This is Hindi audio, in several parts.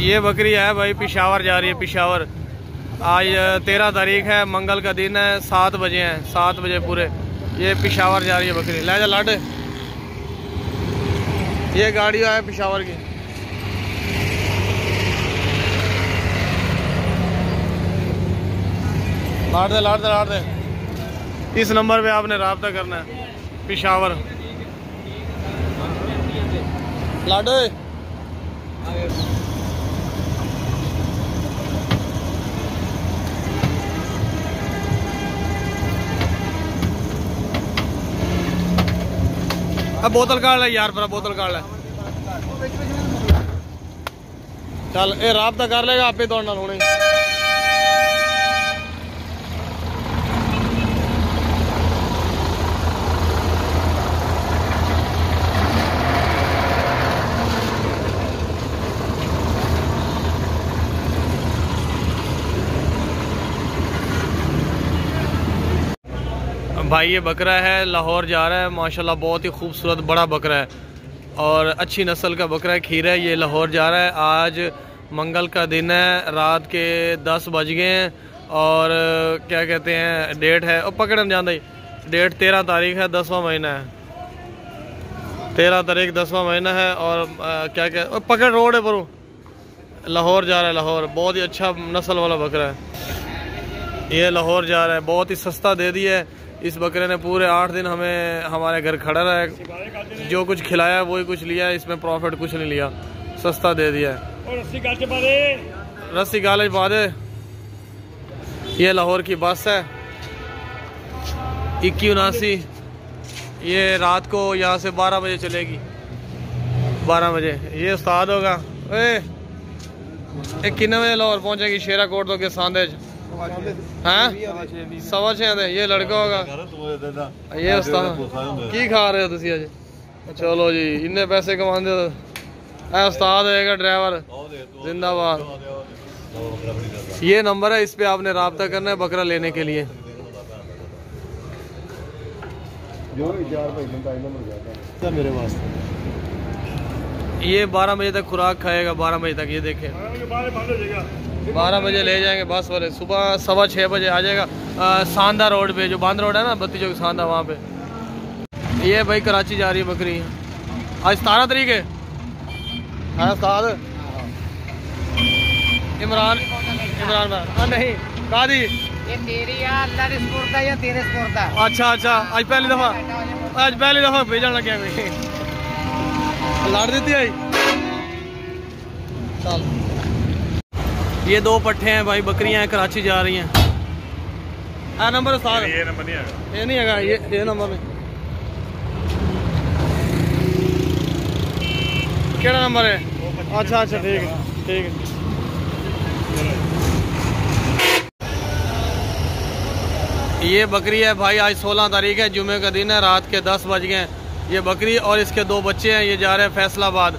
ये बकरी है भाई, पेशावर जा रही है। पेशावर आज 13 तारीख है, मंगल का दिन है। 7 बजे हैं, 7 बजे पूरे। ये पेशावर जा रही है बकरी। ले जा लाडे, ये गाड़ी है पेशावर की। लाड दे लाड दे लाड दे। इस नंबर पे आपने रब्ता करना है, पेशावर। लाडो अब बोतल काट ले यार, पर बोतल काट ले। चल ये रब्ता कर लेगा आपे तो होने। भाई ये बकरा है, लाहौर जा रहा है। माशाल्लाह बहुत ही खूबसूरत बड़ा बकरा है और अच्छी नस्ल का बकरा है, खीरा है। ये लाहौर जा रहा है। आज मंगल का दिन है, रात के 10 बज गए हैं और क्या कहते हैं डेट है, और पकड़न जाना ही डेट 13 तारीख है, 10वां महीना है। 13 तारीख 10वां महीना है। और क्या क्या पकड़ रोड है पर लाहौर जा रहा है। लाहौर बहुत ही अच्छा नस्ल वाला बकरा है। ये लाहौर जा रहा है, बहुत ही सस्ता दे दिया है। इस बकरे ने पूरे 8 दिन हमें हमारे घर खड़ा रहा है। जो कुछ खिलाया वही कुछ लिया है, इसमें प्रॉफिट कुछ नहीं लिया, सस्ता दे दिया है। रस्सी गाले पा दे। ये लाहौर की बस है 2179। ये रात को यहाँ से 12 बजे चलेगी, 12 बजे। ये उस्ताद होगा। कितने बजे लाहौर पहुँचेगी? शेरा कोट तो के सांदे हैं 6:15। ये लड़का होगा। ये उस्ताद की खा रहे हो तुसी अज? चलो जी, इन्ने पैसे कमाते हो। उस्ताद होएगा ड्राइवर, जिंदाबाद। ये नंबर है, इस पे आपने रब्ता करना है बकरा लेने के लिए। मेरे वास्ते ये 12 बजे तक खुराक खाएगा, 12 बजे तक। ये देखें 12 बजे ले जाएंगे बस वाले। सुबह 6:15 बजे आ जाएगा। सांदा रोड पे, जो बांद रोड है ना, बत्ती चौक सांदा, वहाँ पे। ये भाई कराची जा रही है बकरी। आज 17 तारीख है। हाँ उस्ताद इमरान नहीं कादी ये तेरी या अल्लाह ने स्पोर्ट या तेरे स्पोर्ट। अच्छा अच्छा, आज पहली दफा भेजन लगे लड़ देती आई। चल ये 2 पट्ठे हैं भाई, बकरियां हैं, कराची जा रही हैं। नंबर उस्ताद ये नंबर नहीं है, ये नहीं है, ये नंबर नहीं। केड़ा नंबर है? अच्छा अच्छा ठीक है ठीक है। ये बकरी है भाई, आज 16 तारीख है, जुमे का दिन है, रात के 10 बज गए। ये बकरी और इसके 2 बच्चे हैं। ये जा रहे हैं फैसलाबाद।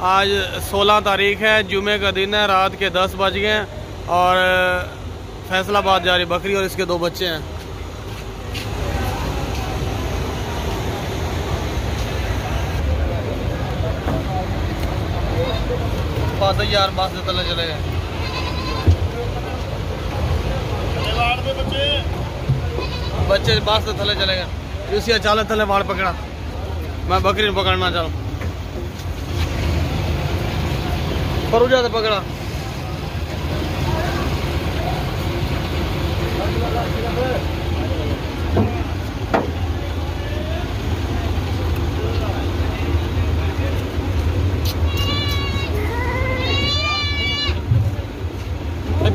आज 16 तारीख है, जुमे का दिन है, रात के 10 बज गए और फैसलाबाद जा रही बकरी और इसके 2 बच्चे हैं। यार बस से तले चले गए बच्चे, बस से थले चले गए। उसी अचानक थले बाढ़ पकड़ा। मैं बकरी पकड़ना चाहूँ फरूजा से पकड़ा।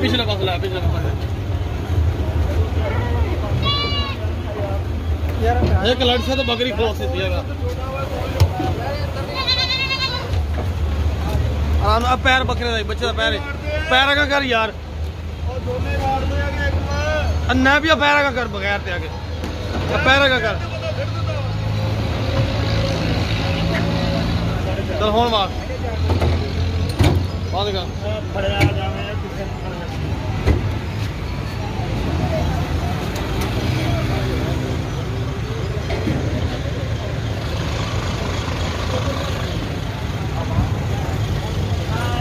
पिछले पास ला, पिछले पास एक लड़ से तो बकरी क्रॉस से दिएगा। अब पैर बकरे का बच्चे का पैर का कर यार, अन्ना भी पैर का कर बगैर ते आगे पैर का कर। चल होन मार बंद कर।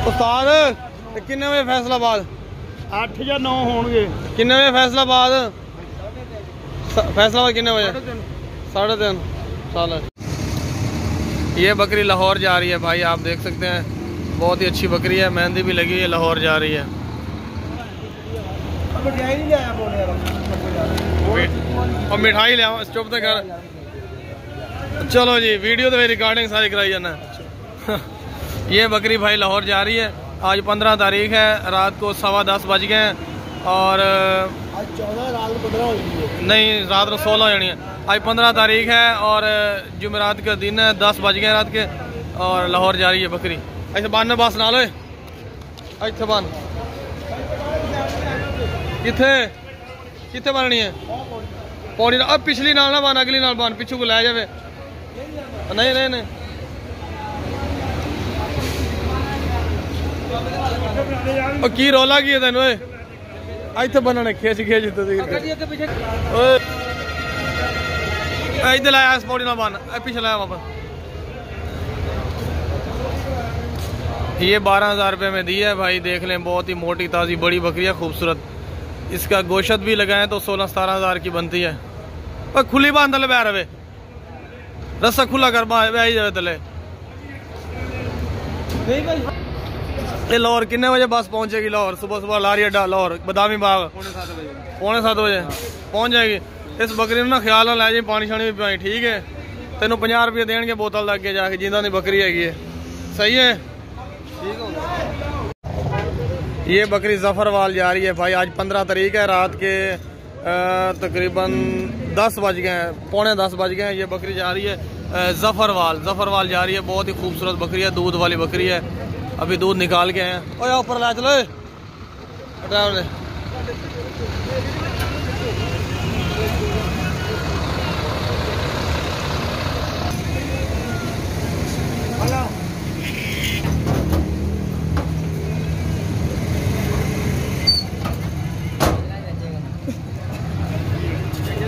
उस्ताद किन्ने बजे फैसलाबाद? 8 या 9 होंगे। किन्ने बजे फैसलाबाद? फैसलाबाद किन्ने बजे? 3:30। चलो ये बकरी लाहौर जा रही है भाई, आप देख सकते हैं। बहुत ही अच्छी बकरी है, मेहंदी भी लगी है, लाहौर जा रही है। और मिठाई ले आओ, चुप तक कर। चलो जी, वीडियो तो रिकॉर्डिंग सारी कराई जाना। ये बकरी भाई लाहौर जा रही है। आज 15 तारीख है, रात को 10:15 बज गए हैं। और आज 14 रात को 15 हो गई है। नहीं, रात को 16 हो जानी है। आज 15 तारीख है और जुमेरात का दिन है, 10 बज गए रात के। और लाहौर जा रही है बकरी। ऐसे बांध में बस ना लो, इतने बांध। कितने बननी है पौड़ी? अब पिछली नाल ना बांध, अगली नाल बांध, पिछू को लै जाए। नहीं नहीं नहीं, की रौला की तेन इतने बनने खिच खिच इधर लाया, पौड़ी ना बांध, पीछे लाया वापस। ये 12,000 रुपये में दी है भाई, देख लें। बहुत ही मोटी ताज़ी बड़ी बकरी है, खूबसूरत। इसका गोश्त भी लगाएं तो 16-17 हज़ार की बनती है। पर खुली बांध तले बह रहे, रस्सा खुला कर बह जाए तले। ये लाहौर कितने बजे बस पहुंचेगी? लाहौर सुबह सुबह लारी अड्डा लाहौर बदामी बाग 6:45 बजे पहुंच जाएगी। इस बकरी ना ख्याल ना लै जी, पानी शानी भी पियाई, ठीक है? तेन 50 रुपये देंगे बोतल लग के जाके, जिंदा दी बकरी हैगी है। सही है। ये बकरी जफरवाल जा रही है भाई। आज 15 तारीख है, रात के तकरीबन 10 बज गए हैं, 9:45 बज गए हैं। ये बकरी जा रही है जफरवाल जा रही है। बहुत ही खूबसूरत बकरी है, दूध वाली बकरी है। अभी दूध निकाल के आए हैं। ओए ऊपर ला चलो ड्राइवर ने।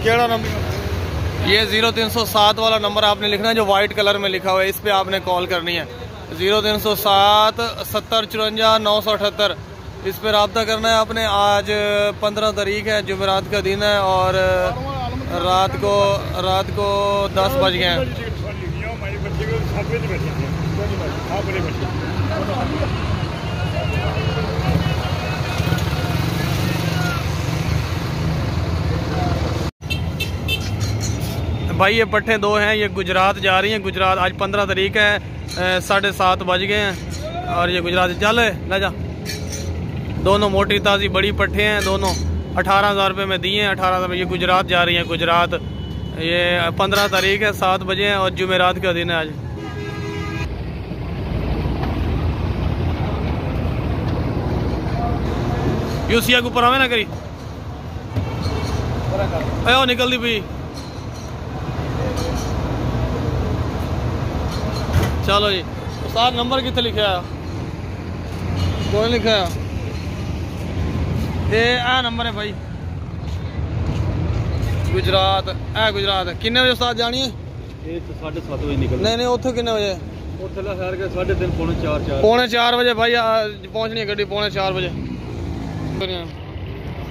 केड़ा नंबर? ये 0307 वाला नंबर आपने लिखना है, जो वाइट कलर में लिखा हुआ है। इस पे आपने कॉल करनी है। 0307 70 54 978। इस पर रब्ता करना है आपने। आज 15 तारीख है, जुमेरात का दिन है और रात को 10 बज गए हैं। भाई ये पट्ठे 2 हैं, ये गुजरात जा रही हैं। गुजरात आज 15 तारीख है, 7:30 बज गए हैं और ये गुजरात चल ले जा। दोनों मोटी ताज़ी बड़ी पट्ठे हैं, दोनों 18,000 रुपये में दिए हैं। 18,000 में ये गुजरात जा रही हैं। गुजरात ये 15 तारीख है, 7 बजे हैं और जुमेरात का दिन है आज। यूसिया के ऊपर आवे ना करी, अयो निकल दी भी। चलो जी, उस्ताद नंबर कितने लिखा है? कोई लिखा है? ये नंबर है भाई, गुजरात। गुजरात किन्ने बजे उस्ताद जानी है? 7:30 बजे निकल। नहीं उतो किन्ने बजे? 3:30 पौने 4 बजे भाई पहुंचनी है गड्डी, 3:45 बजे।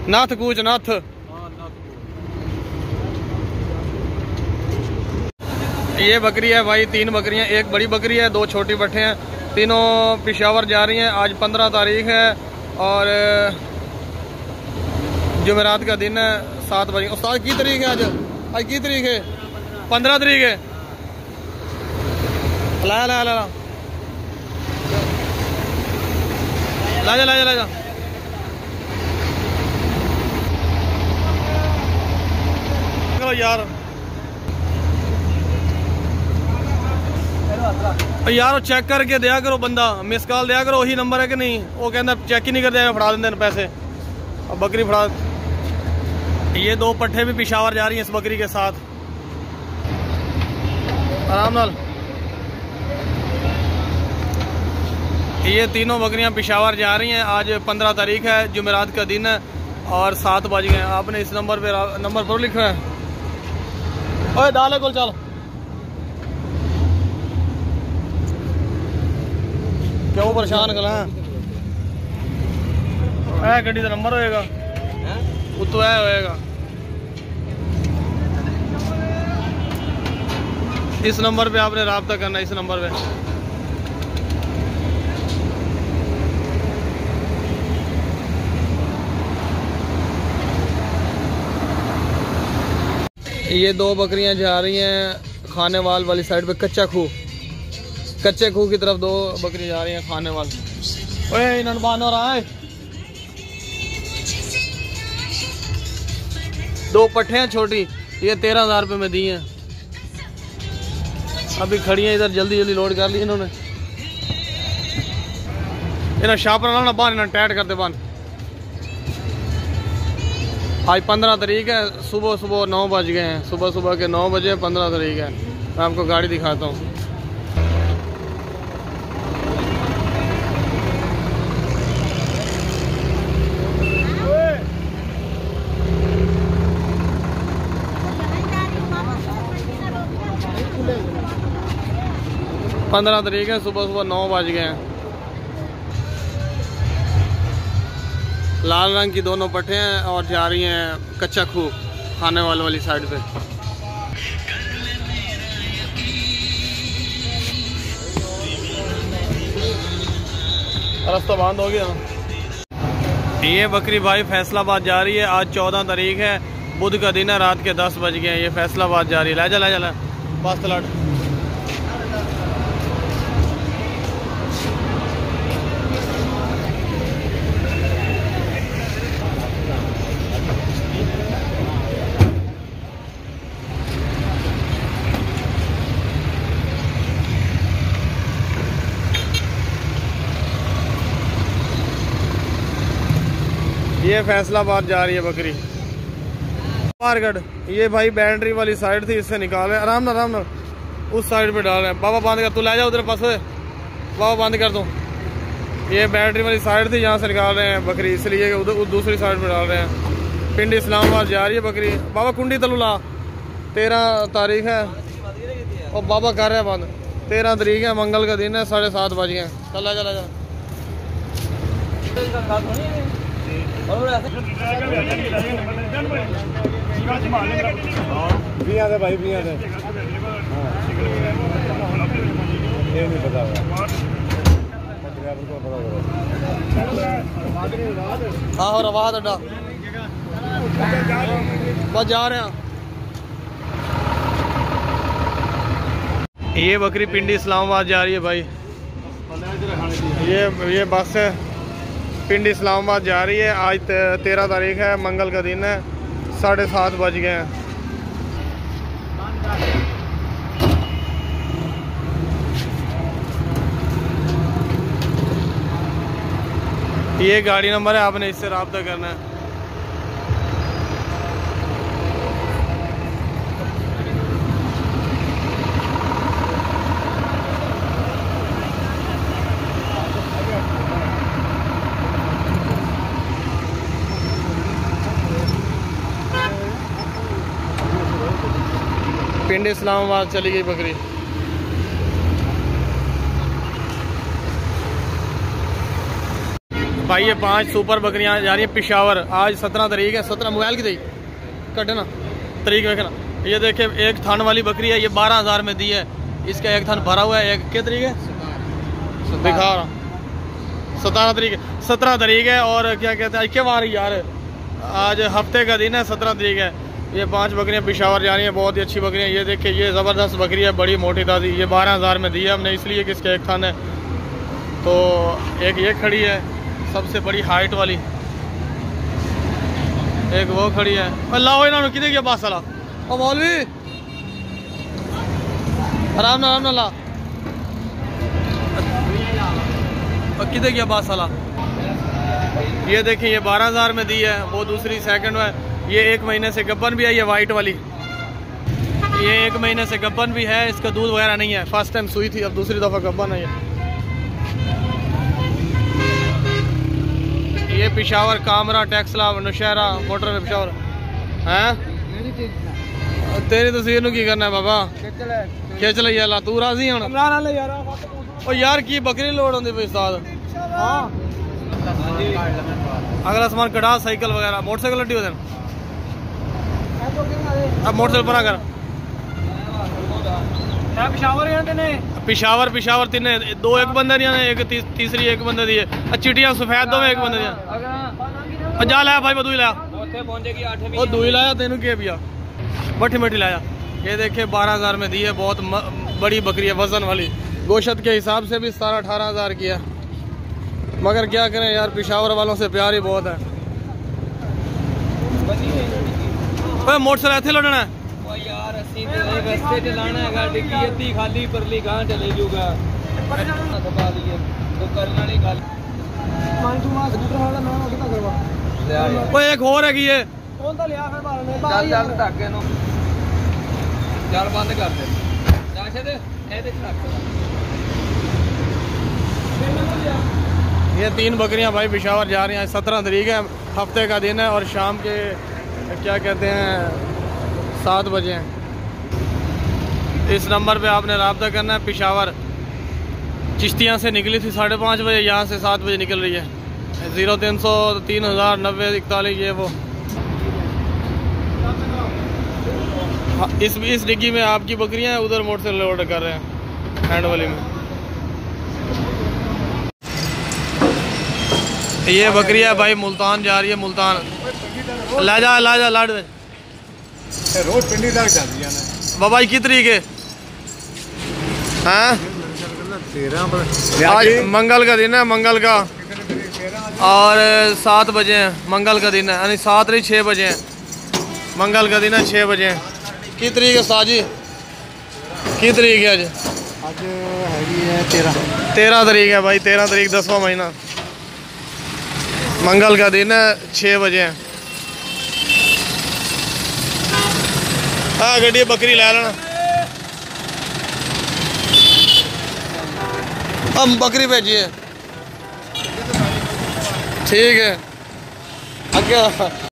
नाथ कूच नाथ। ये बकरी है भाई, 3 बकरियां, एक बड़ी बकरी है, 2 छोटी बट्ठे हैं। तीनों पेशावर जा रही हैं। आज 15 तारीख है और जुमेरात का दिन है, 7 बजे। उस्ताद की तारीख है आज? आज की तारीख है? 15 तारीख है। ला ला ला ला ला जा ला जा ला जा। यार यार चेक करके दिया करो, बंदा मिस कॉल दिया करो। वही नंबर है कि नहीं? वो कहना चेक ही नहीं करते, फड़ा देंगे पैसे। अब बकरी फड़ा। ये 2 पट्ठे भी पेशावर जा रही हैं इस बकरी के साथ, आराम नाल। ये तीनों बकरियां पेशावर जा रही हैं। आज 15 तारीख है, जुमेरात का दिन है और 7 बज गए। आपने इस नंबर पे नंबर पर लिखा है। ओए डाले को चल। क्यों परेशान करा गड्डी का नंबर होएगा उतो है होएगा इस नंबर पे आपने राब्ता करना इस नंबर पे। ये 2 बकरियां जा रही हैं खानेवाल वाली साइड पे कच्चे खूह की तरफ 2 बकरियां जा रही हैं खानेवाल। ओए इन्होंने बांध रहा है 2 पट्ठे हैं छोटी ये 13,000 रुपये में दी हैं। अभी खड़ी हैं इधर जल्दी लोड कर ली इन्होंने। इन्हें शापर ना बांध इन्हें टाइट करते बांध। आज 15 तारीख है सुबह 9 बज गए हैं सुबह के 9 बजे 15 तारीख है। मैं आपको गाड़ी दिखाता हूँ। पंद्रह तारीख है सुबह 9 बज गए हैं। लाल रंग की दोनों पट्टे हैं और जा रही हैं कच्चा खूह खाने वाली साइड पे। रास्ता बंद हो गया। ये बकरी भाई फैसलाबाद जा रही है। आज 14 तारीख है बुध का दिन है। रात के 10 बज गए हैं। ये फैसलाबाद जा रही है। ला जा बस तलाट। ये फैसलाबाद जा रही है बकरी। मारगढ़ ये भाई बैटरी वाली साइड थी इससे निकाल रहे हैं। आराम ना उस साइड पे डाल रहे हैं। बाबा बंद कर तू ले जा उधर पास बाबा बंद कर दो। ये बैटरी वाली साइड थी यहाँ से निकाल रहे हैं बकरी इसलिए उधर दूसरी साइड पे डाल रहे हैं। पिंडी इस्लामाबाद जा रही है बकरी। बाबा कुंडी तलुला 13 तारीख है और बाबा कर रहे हैं बंद। 13 तारीख है मंगल का दिन है 7:30 बज गए। चला जा भाई ये नहीं पता हाँ रवाद अड्डा बस जा रहे हैं। ये बकरी पिंडी इस्लामाबाद जा रही है भाई। ये बस है पिंडी इस्लामाबाद जा रही है। आज 13 तारीख है मंगल का दिन है 7:30 बज गए हैं। ये गाड़ी नंबर है आपने इससे राब्ता करना है। पिंडी इस्लामाबाद चली गई बकरी। भाई ये 5 सुपर बकरियां जा रही है पिशावर। आज 17 तारीख है। 17 मोबाइल की दी कटे ना तारीख देखना। ये देखे एक थान वाली बकरी है। ये 12,000 में दी है। इसका एक थान भरा हुआ है। एक क्या तारीख है दिखा रहा 17 तारीख 17 तारीख है। और क्या कहते हैं क्या बार यार आज हफ्ते का दिन है 17 तारीख है। ये 5 बकरियां पिशावर जा रही हैं। बहुत ही अच्छी बकरियां। ये देखिए ये ज़बरदस्त बकरी है बड़ी मोटी दादी। ये 12,000 में दी है हमने इसलिए कि इसका एक थान है। तो एक ये खड़ी है सबसे बड़ी हाइट वाली। एक वो खड़ी है। अल्लाह इन्होंने कितने किया बात साला ओ मौलवी आराम ना ला कितने किया बात साला। ये देखिए ये 12,000 में दी है। वो दूसरी सेकंड में ये 1 महीने से गब्बन भी है। ये वाइट वाली ये 1 महीने से गब्बन भी है। इसका दूध वगैरह नहीं है। फर्स्ट टाइम सुई थी अब दूसरी दफ़ा गब्बन है। ये पिशावर कामरा टैक्सला नौशहरा मोटर में पिशावर हैं। तेरी तस्वीर की करना है बाबा खिंच ली तू राजी हूँ ओ यार की बकरी लोड होंदी पे उस्ताद हाँ अगला सामान कड़ा साइकिल वगैरह मोटरसाइकिल लड्डी होते अब मोटरसाइकिल परा कर पिशावर तिने दो एक बंदे दियां ने एक तीसरी एक बंदे दी है चिटियां सफेद दो एक बंदे दियां जा लाया भाई बदूई लाया ओ दूई लाया तेनू के पिया मठी मठी लाया ये देखे 12,000 में दी है बहुत बड़ी बकरी है वजन वाली गोश्त के हिसाब से भी 17-18,000 की है मगर क्या करें यार पिशावर वालों से प्यार ही बहुत है मोटरसाइकिल ऐसे लड़ना है यार ਅਸੀਂ ਤੇ ਨਹੀਂ ਰਸਤੇ ਚ ਲਾਣਾ ਹੈਗਾ ਡਿੱਗੀ ਅੱਧੀ ਖਾਲੀ ਪਰਲੀ ਗਾਂ ਚਲੇ ਜਾਊਗਾ ਦਬਾ ਲਈਏ तो ਕਰਨ ਵਾਲੀ ਗੱਲ ਓਏ ਇੱਕ ਹੋਰ ਹੈਗੀ ਏ कौन तो लिया फिर मारने ਚੱਲ ਚੱਲ ਧਾਗੇ ਨੂੰ ਚੱਲ ਬੰਦ ਕਰ ਦੇ ਜਾਸ਼ਦ ਇਹਦੇ ਚ ਰੱਖ ये 3 बकरियां भाई पिशावर जा रही हैं 17 तारीख है हफ्ते का दिन है और शाम के क्या कहते हैं 7 बजे हैं इस नंबर पे आपने रब्ता करना है पिशावर चिश्तियाँ से निकली थी 5:30 बजे यहाँ से 7 बजे निकल रही है 0300 3000 90 41 ये वो इस डिग्गी में आपकी बकरियां हैं उधर मोटरसाइकिल लोड कर रहे हैं हैंड वाली में ये बकरी है भाई मुल्तान जा रही है मुल्तान ला जा लाड रोज पिंडी तक जाती है बाबा की तरीके हैं 13 आज मंगल का दिन है मंगल का और 7 बजे हैं मंगल का दिन है यानी 7 नहीं 6 बजे हैं मंगल का दिन है 6 बजे हैं की तरीक है साजी की तरीक है आज हैगी है 13 तारीख है भाई 13 तारीख 10वां महीना मंगल का दिन है 6 बजे हैं हाँ गड्डी बकरी लै लेना हम बकरी भेजिए ठीक है आगे